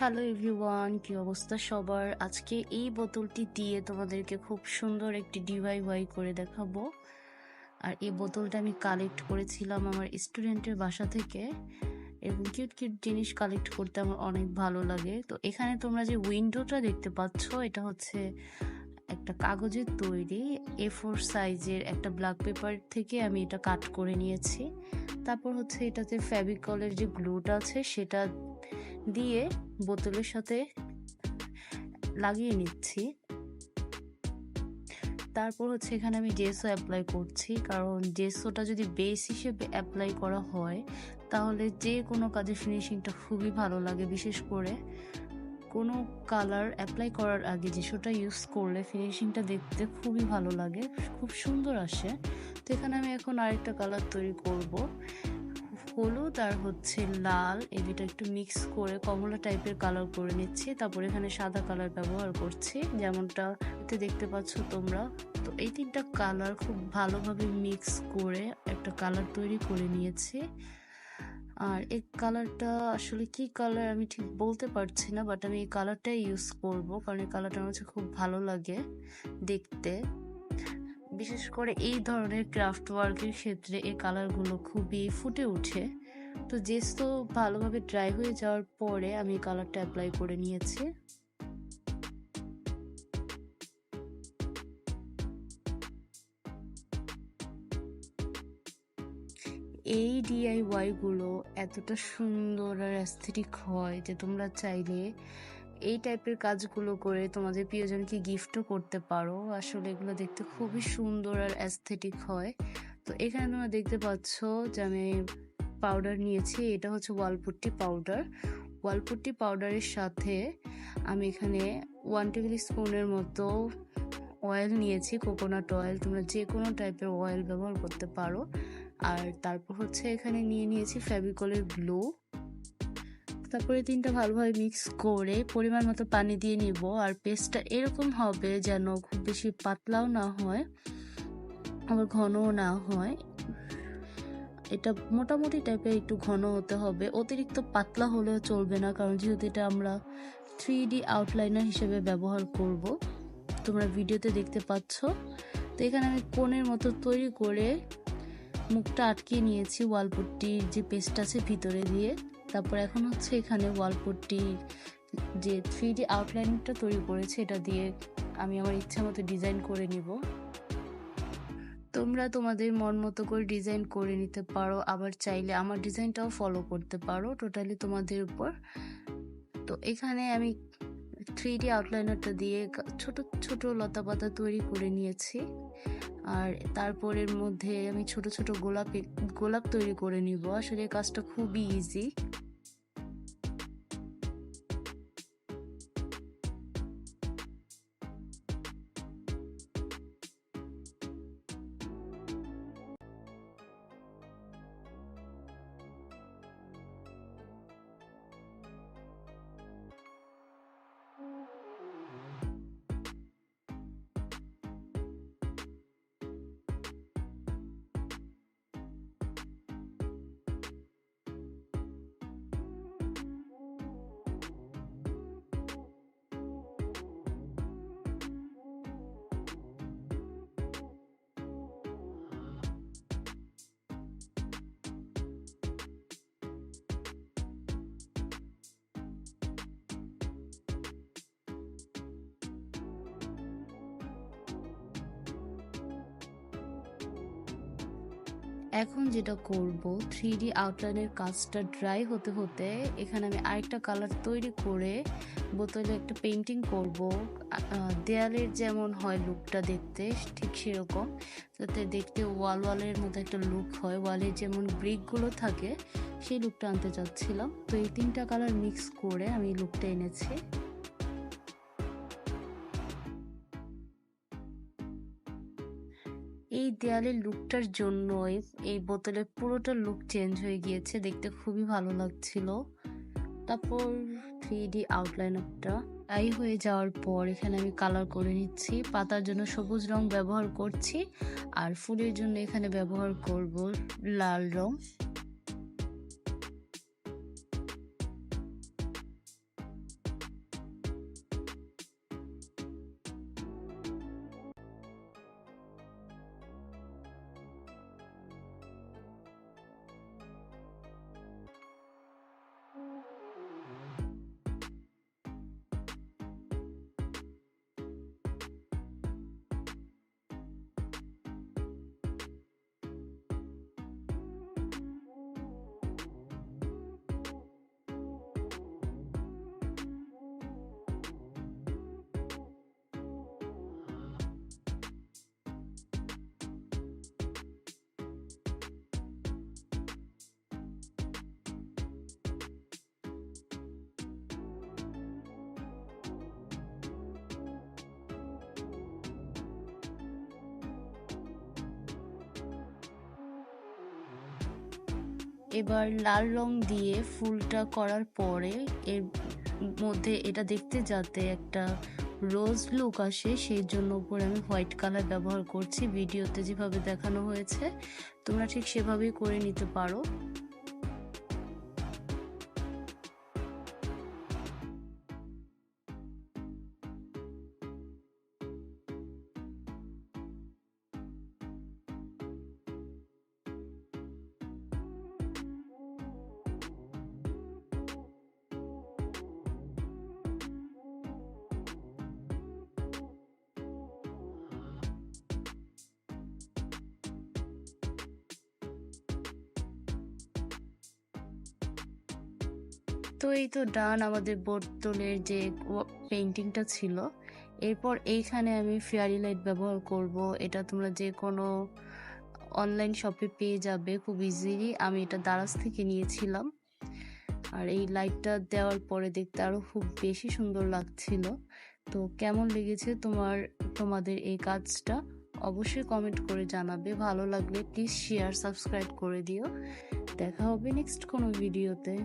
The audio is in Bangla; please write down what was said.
হ্যালো এভরিওয়ান, কি অবস্থা সবার? আজকে এই বোতলটি দিয়ে তোমাদেরকে খুব সুন্দর একটি ডিআইওয়াই করে দেখাবো। আর এই বোতলটা আমি কালেক্ট করেছিলাম আমার স্টুডেন্টের বাসা থেকে। এরকম কিউট কিউট জিনিস কালেক্ট করতে আমার অনেক ভালো লাগে। তো এখানে তোমরা যে উইন্ডোটা দেখতে পাচ্ছ, এটা হচ্ছে একটা কাগজের তৈরি A4 সাইজের একটা ব্ল্যাক পেপার থেকে আমি এটা কাট করে নিয়েছি। তারপর হচ্ছে এটাতে ফেভিকলের যে গ্লুটা আছে সেটা দিয়ে বোতলের সাথে লাগিয়ে নিচ্ছি। তারপর হচ্ছে এখানে আমি জেসো অ্যাপ্লাই করছি, কারণ জেসোটা যদি বেস হিসেবে অ্যাপ্লাই করা হয় তাহলে যে কোনো কাজের ফিনিশিংটা খুবই ভালো লাগে। বিশেষ করে কোনো কালার অ্যাপ্লাই করার আগে জেসোটা ইউজ করলে ফিনিশিংটা দেখতে খুবই ভালো লাগে, খুব সুন্দর আসে। তো এখানে আমি এখন আরেকটা কালার তৈরি করব, হলুদ আর হচ্ছে লাল, এই দুটো একটু মিক্স করে কমলা টাইপের কালার করে নিচ্ছি। তারপর এখানে সাদা কালার ব্যবহার করছি, যেমনটা এতে দেখতে পাচ্ছ তোমরা। তো এই তিনটা কালার খুব ভালোভাবে মিক্স করে একটা কালার তৈরি করে নিয়েছি। আর এই কালারটা আসলে কি কালার আমি ঠিক বলতে পারছি না, বাট আমি এই কালারটাই ইউজ করব, কারণ এই কালারটা আমার কাছে খুব ভালো লাগে দেখতে। বিশেষ করে এই ধরনের ক্রাফট ওয়ার্কের ক্ষেত্রে এই কালারগুলো খুবই ফুটে ওঠে। তো জেসো ভালোভাবে ড্রাই হয়ে যাওয়ার পরে আমি এই কালারটা অ্যাপ্লাই করে নিয়েছি। এই ডিআইওয়াই গুলো এতটা সুন্দর আর অ্যাস্থেটিক হয় যে তোমরা চাইলে এই টাইপের কাজগুলো করে তোমাদের প্রিয়জনকে গিফটও করতে পারো। আসলে এগুলো দেখতে খুবই সুন্দর আর অ্যাস্থেটিক হয়। তো এখানে তোমরা দেখতে পাচ্ছ যে আমি পাউডার নিয়েছি, এটা হচ্ছে ওয়ালপুট্টি পাউডার। ওয়ালপুট্টি পাউডারের সাথে আমি এখানে 1 টেবিল স্পুনের মতো অয়েল নিয়েছি, কোকোনাট অয়েল। তোমরা যে কোনো টাইপের অয়েল ব্যবহার করতে পারো। আর তারপর হচ্ছে এখানে নিয়েছি ফেভিকলের গ্লু। তারপরে তিনটা ভালোভাবে মিক্স করে পরিমাণ মতো পানি দিয়ে নিব। আর পেস্টটা এরকম হবে যেন খুব বেশি পাতলাও না হয় আবার ঘনও না হয়। এটা মোটামুটি টাইপের একটু ঘন হতে হবে, অতিরিক্ত পাতলা হলেও চলবে না, কারণ যেহেতু এটা আমরা 3D আউটলাইনার হিসেবে ব্যবহার করব, তোমরা ভিডিওতে দেখতে পাচ্ছ। তো এখানে আমি কোণের মতো তৈরি করে মুখটা আটকিয়ে নিয়েছি ওয়ালপুট্টির যে পেস্ট আছে ভিতরে দিয়ে। তারপর এখন হচ্ছে এখানে ওয়ালপুট্টির যে 3D আউটলাইনটা তৈরি করেছে এটা দিয়ে আমি আমার ইচ্ছা মতো ডিজাইন করে নিব। তোমরা তোমাদের মন মতো করে ডিজাইন করে নিতে পারো, আবার চাইলে আমার ডিজাইনটাও ফলো করতে পারো, টোটালি তোমাদের উপর। তো এখানে আমি 3D আউটলাইনারটা দিয়ে ছোট ছোট লতা পাতা তৈরি করে নিয়েছি। আর তারপরের মধ্যে আমি ছোট ছোট গোলাপ তৈরি করে নিব। আসলে কাজটা খুবই ইজি। এখন যেটা করব, 3D আউটলাইনের কাজটা ড্রাই হতে হতে এখানে আমি আরেকটা কালার তৈরি করে বোতলে একটা পেন্টিং করব। দেয়ালের যেমন হয় লুকটা দেখতে, ঠিক সেরকম, যাতে দেখতে ওয়ালের মতো একটা লুক হয়, ওয়ালের যেমন ব্রিকগুলো থাকে সেই লুকটা আনতে চাচ্ছিলাম। তো এই তিনটা কালার মিক্স করে আমি লুকটা এনেছি। এই দেয়ালের লুকটার জন্যই এই বোতলের পুরোটা লুক চেঞ্জ হয়ে গিয়েছে, দেখতে খুবই ভালো লাগছিল। তারপর 3D আউটলাইনারটা হয়ে যাওয়ার পর এখানে আমি কালার করে নিচ্ছি। পাতার জন্য সবুজ রং ব্যবহার করছি, আর ফুলের জন্য এখানে ব্যবহার করব লাল রং। এবার লাল রং দিয়ে ফুলটা করার পরে এর মধ্যে এটা দেখতে যাতে একটা রোজ লুক আসে সেই জন্য উপরে আমি হোয়াইট কালার ব্যবহার করছি। ভিডিওতে যেভাবে দেখানো হয়েছে তোমরা ঠিক সেভাবেই করে নিতে পারো। তো এই তো ডান আমাদের বোতলের যে পেইন্টিংটা ছিল। এরপর এইখানে আমি ফেয়ারি লাইট ব্যবহার করব। এটা তোমরা যে কোনো অনলাইন শপে পেয়ে যাবে খুব ইজিলি। আমি এটা দারাজ থেকে নিয়েছিলাম। আর এই লাইটটা দেওয়ার পরে দেখতে আরো খুব বেশি সুন্দর লাগছিল। তো কেমন লেগেছে তোমাদের এই কাজটা অবশ্যই কমেন্ট করে জানাবে। ভালো লাগলে প্লিজ শেয়ার সাবস্ক্রাইব করে দিও। দেখা হবে নেক্সট কোনো ভিডিওতে।